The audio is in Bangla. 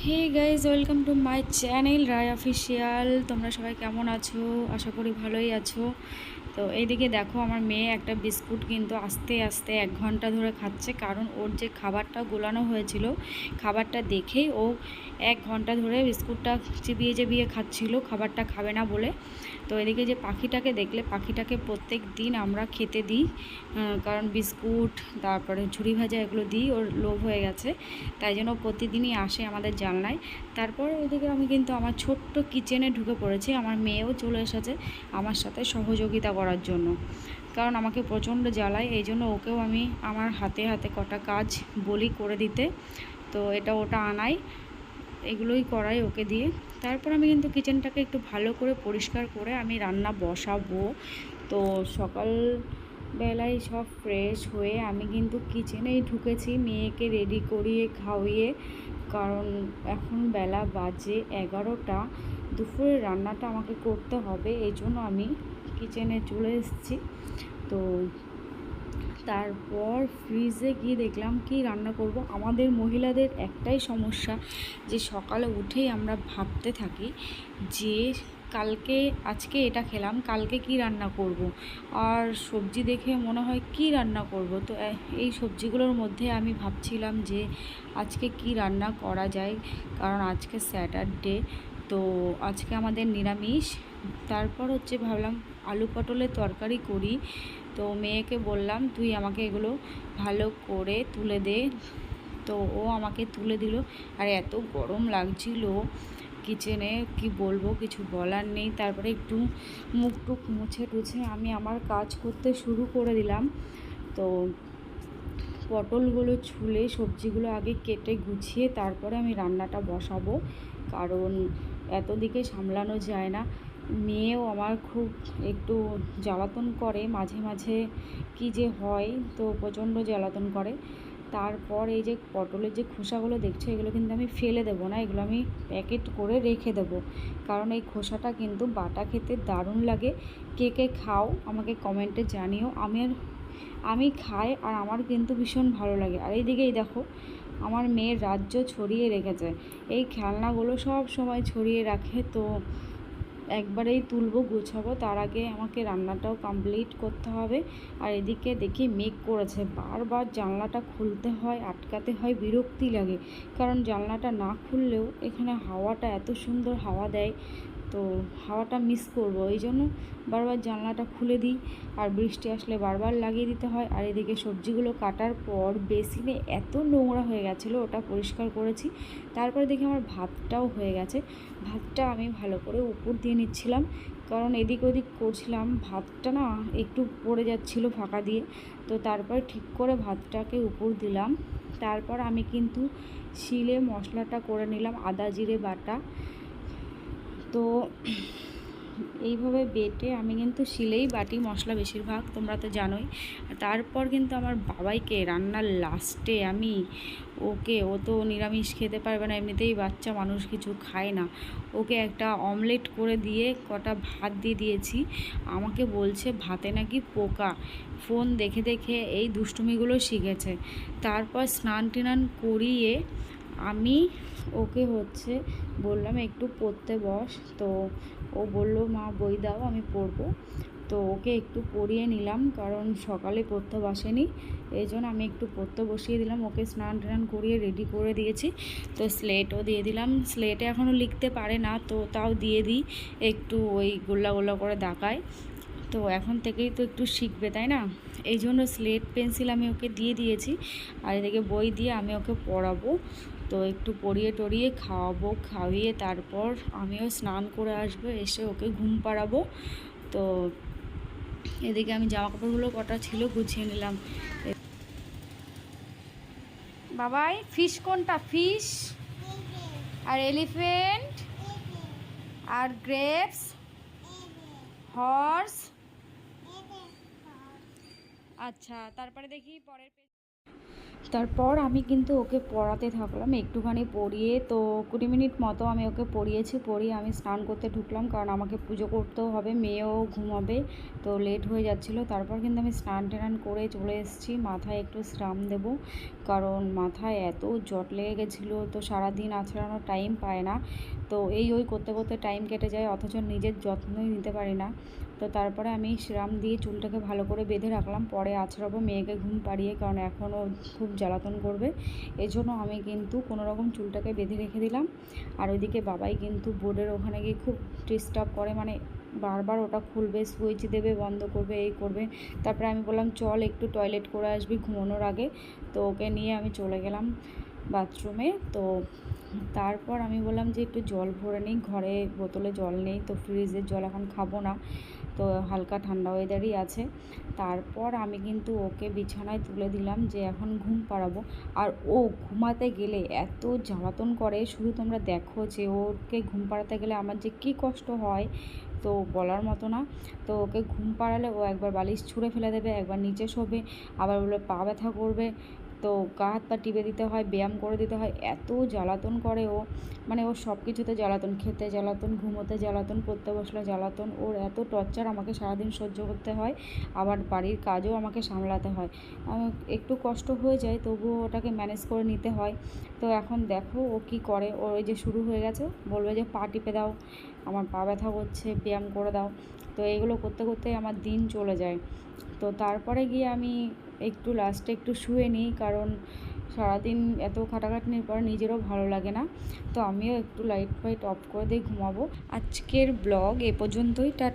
Hey guys, welcome to my channel Roy official. তোমরা সবাই কেমন আছো? আশা করি ভালোই আছো। তো এইদিকে দেখো, আমার মেয়ে একটা বিস্কুট কিন্তু আস্তে আস্তে 1 ঘন্টা ধরে খাচ্ছে, কারণ ওর যে খাবারটা গোলানো হয়েছিল, খাবারটা দেখেই ও 1 ঘন্টা ধরে বিস্কুটটা চিবিয়ে চিবিয়ে খাচ্ছিল, খাবারটা খাবে না বলে। তো এদিকে যে পাখিটাকে দেখলে, পাখিটাকে প্রত্যেক দিন আমরা খেতে দিই, কারণ বিস্কুট তারপরে ঝুড়ি ভাজা এগুলো দিই, ওর লোভ হয়ে গেছে। তাই জন্য প্রতিদিনই আসে আমাদের জানলায়। তারপর ওদিকে আমি কিন্তু আমার ছোট্ট কিচেনে ঢুকে পড়েছি, আমার মেয়েও চলে এসেছে আমার সাথে সহযোগিতা করার জন্য, কারণ আমাকে প্রচণ্ড জ্বালায়। এই জন্য ওকেও আমি আমার হাতে হাতে কটা কাজ বলি করে দিতে। তো এটা ওটা আনাই, এগুলোই করাই ওকে দিয়ে। তারপর আমি কিন্তু কিচেনটাকে একটু ভালো করে পরিষ্কার করে আমি রান্না বসাবো। তো সকাল বেলায় সব ফ্রেশ হয়ে আমি কিন্তু কিচেনেই ঢুকেছি মেয়েকে রেডি করিয়ে খাওয়িয়ে, কারণ এখন বেলা বাজে 11টা। দুপুরের রান্নাটা আমাকে করতে হবে, এই জন্য আমি কিচেনে চলে এসেছি। তো তারপর ফ্রিজে গিয়ে দেখলাম কি রান্না করব। আমাদের মহিলাদের একটাই সমস্যা, যে সকালে উঠেই আমরা ভাবতে থাকি যে আজকে এটা খেলাম, কালকে কি রান্না করব। আর সবজি দেখে মনে হয় কি রান্না করব। তো এই সবজিগুলোর মধ্যে আমি ভাবছিলাম যে আজকে কি রান্না করা যায়, কারণ আজকে স্যাটারডে। তো আজকে আমাদের নিরামিষ। তারপর হচ্ছে ভাবলাম আলু পটলের তরকারি করি। তো মেয়েকে বললাম তুই আমাকে এগুলো ভালো করে তুলে দে। তো ও আমাকে তুলে দিল। আর এত গরম লাগছিল কিচেনে, কি বলবো, কিছু বলার নেই। তারপরে একটু মুখ টুক মুছে টুছে আমি আমার কাজ করতে শুরু করে দিলাম। তো পটলগুলো ছুলে সবজিগুলো আগে কেটে গুছিয়ে তারপরে আমি রান্নাটা বসাবো, কারণ এত দিকে সামলানো যায় না। মেয়েও আমার খুব একটু জ্বালাতন করে মাঝে মাঝে, কি যে হয়, তো প্রচণ্ড জ্বালাতন করে। তারপর এই যে পটলের যে খোসাগুলো দেখছো, এগুলো কিন্তু আমি ফেলে দেবো না, এগুলো আমি প্যাকেট করে রেখে দেবো, কারণ এই খোসাটা কিন্তু বাটা খেতে দারুণ লাগে। কে কে খাও আমাকে কমেন্টে জানিও। আমি খাই আর আমার কিন্তু ভীষণ ভালো লাগে। আর এইদিকেই দেখো, আমার মেয়ের রাজ্য ছড়িয়ে রেখেছে, এই খেলনাগুলো সব সময় ছড়িয়ে রাখে। তো একবারেই তুলবো, গোছাবো, তার আগে আমাকে রান্নাটাও কমপ্লিট করতে হবে। আর এদিকে দেখি মেঘ করেছে, বারবার জানলাটা খুলতে হয়, আটকাতে হয়, বিরক্তি লাগে, কারণ জানলাটা না খুললেও এখানে হাওয়াটা এত সুন্দর হাওয়া দেয়, তো হাওয়াটা মিস করব, এই জন্য বারবার জানলাটা খুলে দিই। আর বৃষ্টি আসলে বারবার লাগিয়ে দিতে হয়। আর এদিকে সবজিগুলো কাটার পর বেসিনে এত নোংরা হয়ে গেছিলো, ওটা পরিষ্কার করেছি। তারপরে দেখি আমার ভাতটাও হয়ে গেছে। ভাতটা আমি ভালো করে উপর দিয়ে নিচ্ছিলাম, কারণ এদিক ওদিক করছিলাম, ভাতটা না একটু পড়ে যাচ্ছিলো ফাঁকা দিয়ে। তো তারপর ঠিক করে ভাতটাকে উপর দিলাম। তারপর আমি কিন্তু শিলে মশলাটা করে নিলাম, আদা জিরে বাটা। তো এইভাবে বেটে আমি কিন্তু শিলেই বাটি মশলা বেশিরভাগ, তোমরা তো জানোই। তারপর কিন্তু আমার বাবাইকে রান্নার লাস্টে আমি ও তো নিরামিষ খেতে পারবে না, এমনিতেই বাচ্চা মানুষ কিছু খায় না, ওকে একটা অমলেট করে দিয়ে কটা ভাত দিয়ে দিয়েছি। আমাকে বলছে ভাতে নাকি পোকা, ফোন দেখে দেখে এই দুষ্টুমিগুলো শিখেছে। তারপর স্নান টান করিয়ে আমি ওকে বললাম একটু পড়তে বস। তো ও বলল মা বই দাও, আমি পড়বো। তো ওকে একটু পড়িয়ে নিলাম, কারণ সকালে পড়তে বসেনি, এই জন্য আমি একটু পড়তে বসিয়ে দিলাম। ওকে স্নান টান করিয়ে রেডি করে দিয়েছি। তো স্লেটও দিয়ে দিলাম, স্লেটে এখনও লিখতে পারে না, তো তাও দিয়ে দিই, একটু ওই গোল্লা গোল্লা করে দাগায়। তো এখন থেকেই তো একটু শিখবে, তাই না? এই জন্য স্লেট পেন্সিল আমি ওকে দিয়ে দিয়েছি। আর এদিকে বই দিয়ে আমি ওকে পড়াবো। তো একটু পড়িয়ে টড়িয়ে খাওয়াবো, খাওয়িয়ে তারপর আমিও স্নান করে আসবো, এসে ওকে ঘুম পাড়াবো। তো এদিকে আমি জামা কাপড়গুলো কটা ছিল গুছিয়ে নিলাম। বাবাই, ফিশ কোনটা? ফিশ আর এলিফেন্ট আর গ্রেপস, হর্স। আচ্ছা, তারপরে দেখি পরের তারপর আমি কিন্তু ওকে পড়াতে থাকলাম, একটুখানি পড়িয়ে তো 20 মিনিট মতো আমি ওকে পড়িয়ে আমি স্নান করতে ঢুকলাম, কারণ আমাকে পুজো করতেও হবে, মেয়েও ঘুমাবে, তো লেট হয়ে যাচ্ছিলো। তারপর কিন্তু আমি স্নান টান করে চলে এসেছি, মাথায় একটু শ্রাম দেবো, কারণ মাথায় এত জট লেগে গেছিলো, তো সারাদিন আছড়ানোর টাইম পায় না, তো ওই করতে করতে টাইম কেটে যায়, অথচ নিজের যত্নই নিতে পারি না। তো তারপরে আমি শ্রাম দিয়ে চুলটাকে ভালো করে বেঁধে রাখলাম, পরে আছড়াবো মেয়েকে ঘুম পাড়িয়ে, কারণ এখনও খুব জ্বালাতন করবে, এজন্য আমি কিন্তু কোনোরকম চুলটাকে বেঁধে রেখে দিলাম। আর ওইদিকে বাবাই কিন্তু বোর্ডের ওখানে গিয়ে খুব ডিস্টার্ব করে, মানে বারবার ওটা খুলবে, সুইচ দেবে, বন্ধ করবে, এই করবে। তারপরে আমি বললাম চল একটু টয়লেট করে আসবি ঘুমানোর আগে, তো ওকে নিয়ে আমি চলে গেলাম বাথরুমে। তো তারপর আমি বললাম যে একটু জল ভরে নিই, ঘরে বোতলে জল নেই, তো ফ্রিজের জল এখন খাবো না, তো হালকা ঠান্ডা ওয়েদারই আছে। তারপর আমি কিন্তু ওকে বিছানায় তুলে দিলাম যে এখন ঘুম পাড়াবো। আর ও ঘুমাতে গেলে এত জ্বালাতন করে, শুধু তোমরা দেখো যে ওকে ঘুম পাড়াতে গেলে আমার যে কী কষ্ট হয়, তো বলার মতো না। তো ওকে ঘুম পাড়ালে ও একবার বালিশ ছুঁড়ে ফেলে দেবে, একবার নিচে শোবে, আবার বলে পা ব্যথা করবে, তো গা হাত পা টিপে দিতে হয়, ব্যায়াম করে দিতে হয়, এত জ্বালাতন করে ও, মানে ওর সব কিছুতে জ্বালাতন, খেতে জ্বালাতন, ঘুমোতে জ্বালাতন, পড়তে বসলে জ্বালাতন, ওর এত টর্চার আমাকে সারাদিন সহ্য করতে হয়, আবার বাড়ির কাজও আমাকে সামলাতে হয়। একটু কষ্ট হয়ে যায়, তবুও ওটাকে ম্যানেজ করে নিতে হয়। তো এখন দেখো ও কী করে, ওর ওই যে শুরু হয়ে গেছে, বলবে যে পা টিপে দাও, আমার পা ব্যথা করছে, ব্যায়াম করে দাও, তো এইগুলো করতে করতে আমার দিন চলে যায়। তো তারপরে গিয়ে আমি একটু লাস্টে একটু শুয়ে নিই, কারণ সারাদিন এত খাটাখাটনির পর নিজেরও ভালো লাগে না, তো আমিও একটু লাইট ফাইট অফ করে দিয়ে ঘুমাবো। আজকের ব্লগ এ পর্যন্তই।